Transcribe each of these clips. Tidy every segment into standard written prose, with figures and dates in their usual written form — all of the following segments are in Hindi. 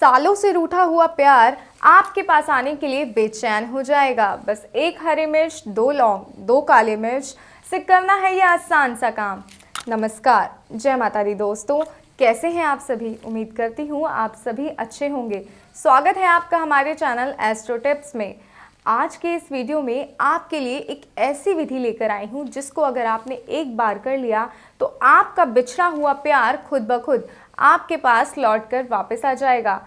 सालों से रूठा हुआ प्यार आपके पास आने के लिए बेचैन हो जाएगा। बस एक हरी मिर्च, 2 लौंग, 2 काले मिर्च से करना है ये आसान सा काम। नमस्कार, जय माता दी दोस्तों, कैसे हैं आप सभी? उम्मीद करती हूँ आप सभी अच्छे होंगे। स्वागत है आपका हमारे चैनल एस्ट्रो टिप्स में। आज के इस वीडियो में आपके लिए एक ऐसी विधि लेकर आई हूँ जिसको अगर आपने एक बार कर लिया तो आपका बिछड़ा हुआ प्यार खुद ब खुद आपके पास लौटकर वापस आ जाएगा।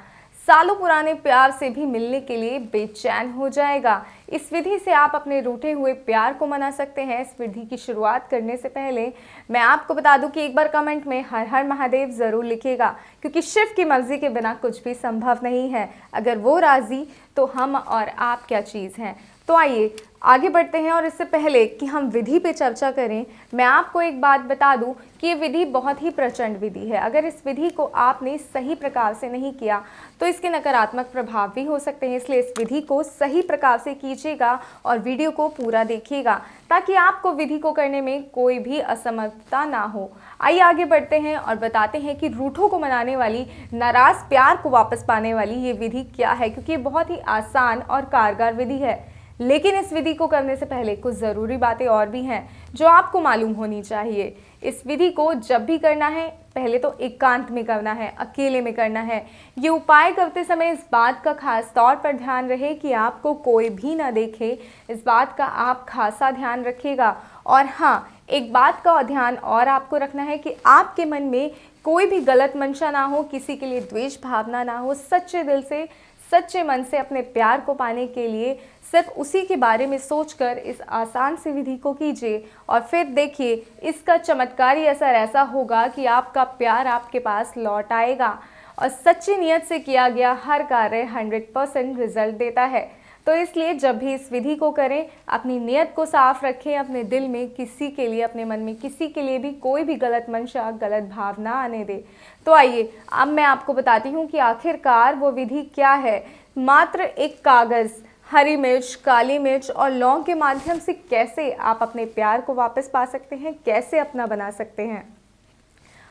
सालों पुराने प्यार से भी मिलने के लिए बेचैन हो जाएगा। इस विधि से आप अपने रूठे हुए प्यार को मना सकते हैं। इस विधि की शुरुआत करने से पहले मैं आपको बता दूं कि एक बार कमेंट में हर हर महादेव ज़रूर लिखिएगा, क्योंकि शिव की मर्जी के बिना कुछ भी संभव नहीं है। अगर वो राज़ी तो हम और आप क्या चीज़ हैं। तो आइए आगे बढ़ते हैं, और इससे पहले कि हम विधि पे चर्चा करें, मैं आपको एक बात बता दूं कि ये विधि बहुत ही प्रचंड विधि है। अगर इस विधि को आपने सही प्रकार से नहीं किया तो इसके नकारात्मक प्रभाव भी हो सकते हैं। इसलिए इस विधि को सही प्रकार से कीजिएगा और वीडियो को पूरा देखिएगा ताकि आपको विधि को करने में कोई भी असमर्थता ना हो। आइए आगे बढ़ते हैं और बताते हैं कि रूठों को मनाने वाली, नाराज प्यार को वापस पाने वाली ये विधि क्या है, क्योंकि ये बहुत ही आसान और कारगर विधि है। लेकिन इस विधि को करने से पहले कुछ ज़रूरी बातें और भी हैं जो आपको मालूम होनी चाहिए। इस विधि को जब भी करना है पहले तो एकांत में करना है, अकेले में करना है। ये उपाय करते समय इस बात का खास तौर पर ध्यान रहे कि आपको कोई भी ना देखे। इस बात का आप खासा ध्यान रखिएगा। और हाँ, एक बात का ध्यान और आपको रखना है कि आपके मन में कोई भी गलत मंशा ना हो, किसी के लिए द्वेष भावना ना हो। सच्चे दिल से, सच्चे मन से अपने प्यार को पाने के लिए सिर्फ उसी के बारे में सोचकर इस आसान सी विधि को कीजिए, और फिर देखिए इसका चमत्कारी असर ऐसा होगा कि आपका प्यार आपके पास लौट आएगा। और सच्ची नियत से किया गया हर कार्य 100% रिजल्ट देता है। तो इसलिए जब भी इस विधि को करें, अपनी नियत को साफ रखें। अपने दिल में किसी के लिए, अपने मन में किसी के लिए भी कोई भी गलत मंशा, गलत भावना आने दे। तो आइए अब मैं आपको बताती हूँ कि आखिरकार वो विधि क्या है। मात्र एक कागज़, हरी मिर्च, काली मिर्च और लौंग के माध्यम से कैसे आप अपने प्यार को वापस पा सकते हैं, कैसे अपना बना सकते हैं।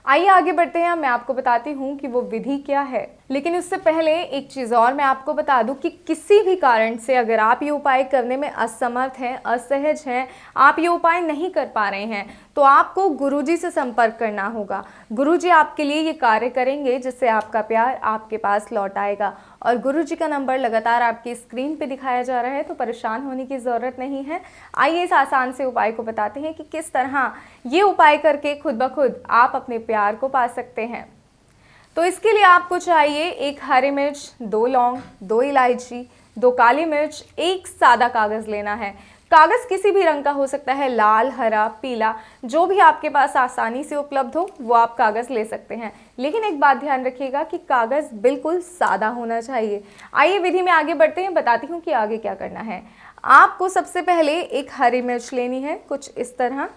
आइए आगे बढ़ते हैं, मैं आपको बताती हूँ कि वो विधि क्या है। लेकिन उससे पहले एक चीज़ और मैं आपको बता दूं कि किसी भी कारण से अगर आप ये उपाय करने में असमर्थ हैं, असहज हैं, आप ये उपाय नहीं कर पा रहे हैं, तो आपको गुरुजी से संपर्क करना होगा। गुरुजी आपके लिए ये कार्य करेंगे जिससे आपका प्यार आपके पास लौट आएगा। और गुरुजी का नंबर लगातार आपकी स्क्रीन पे दिखाया जा रहा है, तो परेशान होने की ज़रूरत नहीं है। आइए इस आसान से उपाय को बताते हैं कि किस तरह ये उपाय करके खुद ब खुद आप अपने प्यार को पा सकते हैं। तो इसके लिए आपको चाहिए एक हरी मिर्च, 2 लौंग, 2 इलायची, 2 काली मिर्च, एक सादा कागज़ लेना है। कागज़ किसी भी रंग का हो सकता है, लाल, हरा, पीला, जो भी आपके पास आसानी से उपलब्ध हो वो आप कागज़ ले सकते हैं। लेकिन एक बात ध्यान रखिएगा कि कागज़ बिल्कुल सादा होना चाहिए। आइए विधि में आगे बढ़ते हैं, बताती हूँ कि आगे क्या करना है। आपको सबसे पहले एक हरी मिर्च लेनी है, कुछ इस तरह,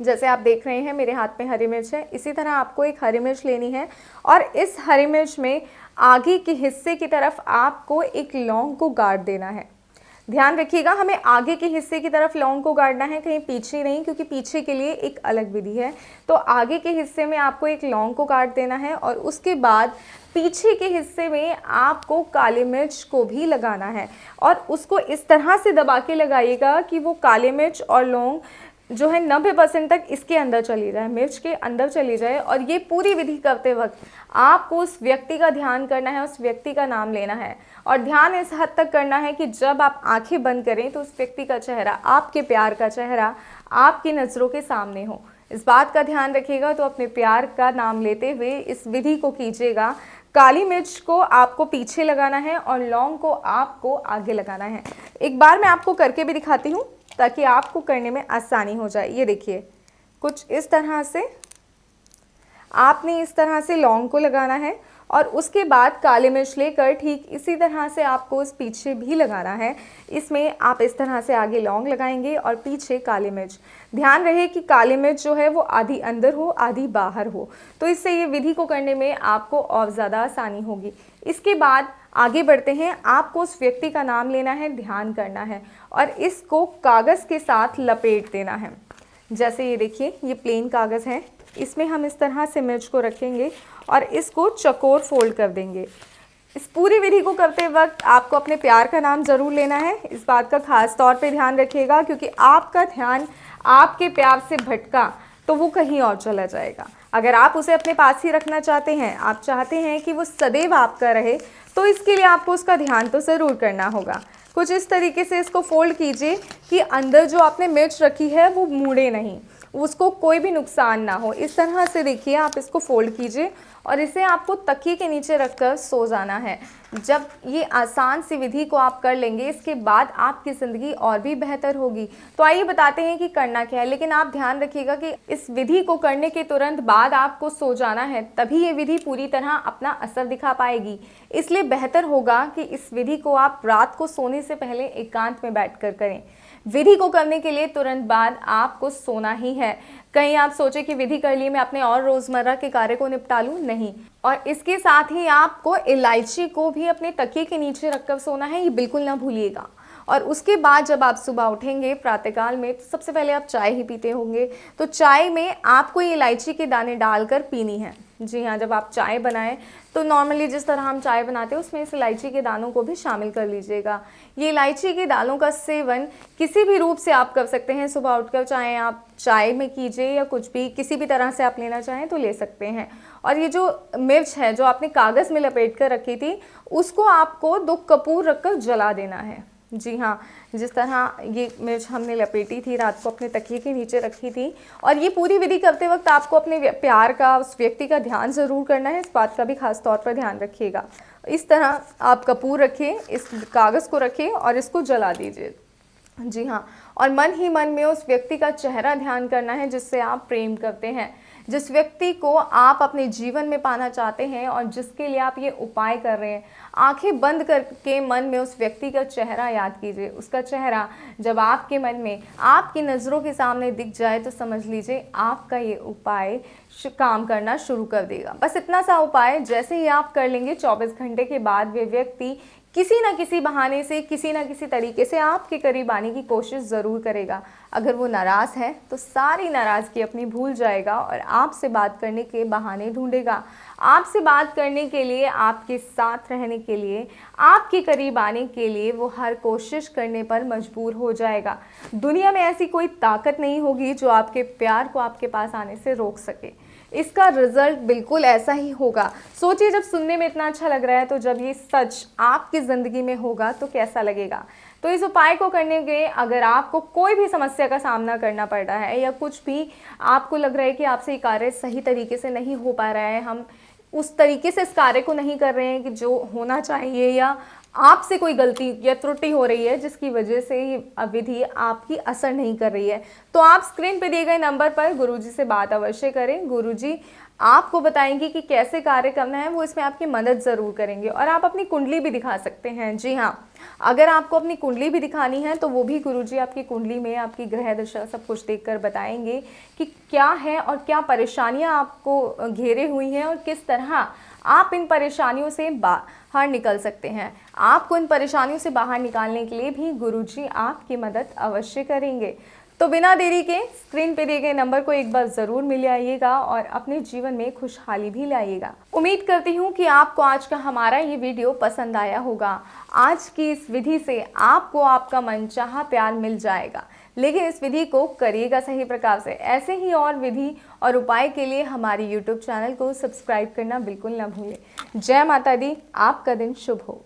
जैसे आप देख रहे हैं मेरे हाथ में हरी मिर्च है। इसी तरह आपको एक हरी मिर्च लेनी है, और इस हरी मिर्च में आगे के हिस्से की तरफ आपको एक लौंग को गाड़ देना है। ध्यान रखिएगा, हमें आगे के हिस्से की तरफ लौंग को गाड़ना है, कहीं पीछे नहीं, क्योंकि पीछे के लिए एक अलग विधि है। तो आगे के हिस्से में आपको एक लौंग को गाड़ देना है, और उसके बाद पीछे के हिस्से में आपको काली मिर्च को भी लगाना है, और उसको इस तरह से दबा के लगाइएगा कि वो काली मिर्च और लौंग जो है 90% तक इसके अंदर चली जाए, मिर्च के अंदर चली जाए। और ये पूरी विधि करते वक्त आपको उस व्यक्ति का ध्यान करना है, उस व्यक्ति का नाम लेना है, और ध्यान इस हद तक करना है कि जब आप आंखें बंद करें तो उस व्यक्ति का चेहरा, आपके प्यार का चेहरा आपकी नज़रों के सामने हो। इस बात का ध्यान रखिएगा। तो अपने प्यार का नाम लेते हुए इस विधि को कीजिएगा। काली मिर्च को आपको पीछे लगाना है और लौंग को आपको आगे लगाना है। एक बार मैं आपको करके भी दिखाती हूँ ताकि आपको करने में आसानी हो जाए। ये देखिए, कुछ इस तरह से आपने इस तरह से लौंग को लगाना है, और उसके बाद काली मिर्च लेकर ठीक इसी तरह से आपको उस पीछे भी लगाना है। इसमें आप इस तरह से आगे लौंग लगाएंगे और पीछे काली मिर्च। ध्यान रहे कि काली मिर्च जो है वो आधी अंदर हो, आधी बाहर हो, तो इससे ये विधि को करने में आपको और ज़्यादा आसानी होगी। इसके बाद आगे बढ़ते हैं। आपको उस व्यक्ति का नाम लेना है, ध्यान करना है, और इसको कागज़ के साथ लपेट देना है। जैसे ये देखिए, ये प्लेन कागज़ है, इसमें हम इस तरह से मिर्च को रखेंगे और इसको चौकोर फोल्ड कर देंगे। इस पूरी विधि को करते वक्त आपको अपने प्यार का नाम ज़रूर लेना है। इस बात का खास तौर पे ध्यान रखिएगा, क्योंकि आपका ध्यान आपके प्यार से भटका तो वो कहीं और चला जाएगा। अगर आप उसे अपने पास ही रखना चाहते हैं, आप चाहते हैं कि वो सदैव आपका रहे, तो इसके लिए आपको उसका ध्यान तो ज़रूर करना होगा। कुछ इस तरीके से इसको फोल्ड कीजिए कि अंदर जो आपने मिर्च रखी है वो मुड़े नहीं, उसको कोई भी नुकसान ना हो। इस तरह से देखिए आप इसको फोल्ड कीजिए और इसे आपको तकिए के नीचे रखकर सो जाना है। जब ये आसान सी विधि को आप कर लेंगे, इसके बाद आपकी ज़िंदगी और भी बेहतर होगी। तो आइए बताते हैं कि करना क्या है, लेकिन आप ध्यान रखिएगा कि इस विधि को करने के तुरंत बाद आपको सो जाना है, तभी ये विधि पूरी तरह अपना असर दिखा पाएगी। इसलिए बेहतर होगा कि इस विधि को आप रात को सोने से पहले एकांत में बैठकर करें। विधि को करने के लिए तुरंत बाद आपको सोना ही है। कहीं आप सोचे कि विधि कर ली, मैं अपने और रोज़मर्रा के कार्य को निपटा लूँ, नहीं। और इसके साथ ही आपको इलायची को भी अपने तकिए के नीचे रखकर सोना है, ये बिल्कुल ना भूलिएगा। और उसके बाद जब आप सुबह उठेंगे प्रातःकाल में, तो सबसे पहले आप चाय ही पीते होंगे, तो चाय में आपको ये इलायची के दाने डालकर पीनी है। जी हाँ, जब आप चाय बनाएं तो नॉर्मली जिस तरह हम चाय बनाते हैं उसमें इस इलायची के दानों को भी शामिल कर लीजिएगा। ये इलायची के दानों का सेवन किसी भी रूप से आप कर सकते हैं सुबह उठकर, चाहे आप चाय में कीजिए या कुछ भी किसी भी तरह से आप लेना चाहें तो ले सकते हैं। और ये जो मिर्च है जो आपने कागज़ में लपेट कर रखी थी, उसको आपको 2 कपूर रखकर जला देना है। जी हाँ, जिस तरह ये मिर्च हमने लपेटी थी, रात को अपने तकिए के नीचे रखी थी। और ये पूरी विधि करते वक्त आपको अपने प्यार का, उस व्यक्ति का ध्यान ज़रूर करना है, इस बात का भी खास तौर पर ध्यान रखिएगा। इस तरह आप कपूर रखिए, इस कागज़ को रखिए और इसको जला दीजिए। जी हाँ, और मन ही मन में उस व्यक्ति का चेहरा ध्यान करना है जिससे आप प्रेम करते हैं, जिस व्यक्ति को आप अपने जीवन में पाना चाहते हैं और जिसके लिए आप ये उपाय कर रहे हैं। आंखें बंद करके मन में उस व्यक्ति का चेहरा याद कीजिए। उसका चेहरा जब आपके मन में, आपकी नज़रों के सामने दिख जाए तो समझ लीजिए आपका ये उपाय काम करना शुरू कर देगा। बस इतना सा उपाय जैसे ही आप कर लेंगे, 24 घंटे के बाद वे व्यक्ति किसी न किसी बहाने से, किसी न किसी तरीके से आपके करीब आने की कोशिश ज़रूर करेगा। अगर वो नाराज़ है तो सारी नाराज़गी अपनी भूल जाएगा और आपसे बात करने के बहाने ढूंढेगा। आपसे बात करने के लिए, आपके साथ रहने के लिए, आपके करीब आने के लिए वो हर कोशिश करने पर मजबूर हो जाएगा। दुनिया में ऐसी कोई ताकत नहीं होगी जो आपके प्यार को आपके पास आने से रोक सके। इसका रिजल्ट बिल्कुल ऐसा ही होगा। सोचिए, जब सुनने में इतना अच्छा लग रहा है तो जब ये सच आपकी ज़िंदगी में होगा तो कैसा लगेगा। तो इस उपाय को करने के, अगर आपको कोई भी समस्या का सामना करना पड़ रहा है या कुछ भी आपको लग रहा है कि आपसे ये कार्य सही तरीके से नहीं हो पा रहा है, हम उस तरीके से इस कार्य को नहीं कर रहे हैं कि जो होना चाहिए, या आपसे कोई गलती या त्रुटि हो रही है जिसकी वजह से ये विधि आपकी असर नहीं कर रही है, तो आप स्क्रीन पर दिए गए नंबर पर गुरुजी से बात अवश्य करें। गुरुजी आपको बताएंगे कि कैसे कार्य करना है, वो इसमें आपकी मदद ज़रूर करेंगे। और आप अपनी कुंडली भी दिखा सकते हैं। जी हाँ, अगर आपको अपनी कुंडली भी दिखानी है तो वो भी गुरुजी आपकी कुंडली में आपकी ग्रह दशा सब कुछ देखकर बताएंगे कि क्या है और क्या परेशानियां आपको घेरे हुई हैं और किस तरह आप इन परेशानियों से बाहर निकल सकते हैं। आपको इन परेशानियों से बाहर निकालने के लिए भी गुरुजी आपकी मदद अवश्य करेंगे। तो बिना देरी के स्क्रीन पे दिए गए नंबर को एक बार ज़रूर मिल आइएगा और अपने जीवन में खुशहाली भी लाइएगा। उम्मीद करती हूँ कि आपको आज का हमारा ये वीडियो पसंद आया होगा। आज की इस विधि से आपको आपका मनचाहा प्यार मिल जाएगा, लेकिन इस विधि को करिएगा सही प्रकार से। ऐसे ही और विधि और उपाय के लिए हमारी YouTube चैनल को सब्सक्राइब करना बिल्कुल ना भूलें। जय माता दी, आपका दिन शुभ हो।